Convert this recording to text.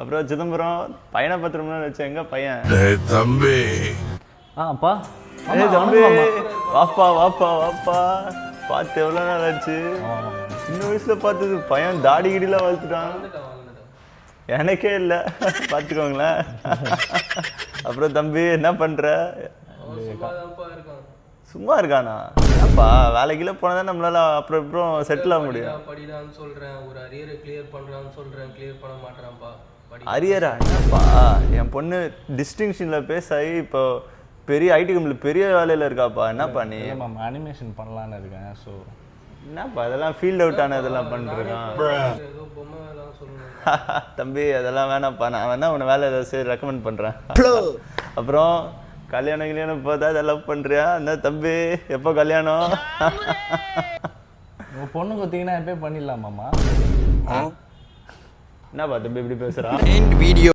அப்புறம் சிதம்பரம் பையனை பத்திரம்னு வச்சேன். எங்க பையன்? தம்பி. அப்பா. தம்பி வாப்பா வாப்பா வாப்பா. பார்த்து எவ்வளோ நாள் ஆச்சு? சின்ன வயசுல பார்த்தது. பையன் தாடி கிடிலாம் வளர்த்துட்டான். எனக்கே இல்லை, பார்த்துக்கோங்களேன். அப்புறம் தம்பி என்ன பண்ற? சும்மா இருக்கானா? அப்பா வேலைக்குள்ள போனதான் நம்மளால அப்புறம் செட்டில் ஆக முடியும். படிடான்னு சொல்றேன், ஒரு அரியரை கிளியர் பண்றான்னு சொல்றேன், கிளியர் பண்ண மாட்டேறான்ப்பா. அரியரா? என்னப்பா, என் பொண்ணு டிஸ்டிங்ஷன்ல பேஸ் ஆகி இப்போ பெரிய ஐடி கம்பெனியில் பெரிய வேலையில் இருக்காப்பா. என்னப்பா நீ? அனிமேஷன் பண்ணலான்னு இருக்கேன். ஸோ என்னப்பா அதெல்லாம் ஃபீல்ட் அவுட் ஆன இதெல்லாம் பண்ணிருக்கான். ஏதோ பொம்மை வேலை சொல்லணும். தம்பி அதெல்லாம் வேணாப்பா, நான் வேணா உன்னை வேலை ஏதாவது சரி ரெக்கமெண்ட் பண்ணுறேன். அப்புறம் கல்யாணம் போதா இதெல்லாம் பண்ணுறியா? அந்த தம்பி எப்போ கல்யாணம்? உங்கள் பொண்ணு கொடுத்தீங்கன்னா எப்போ பண்ணிடலாமாம்மா? என்னப்பா தம்பி இப்படி பேசுகிறான்?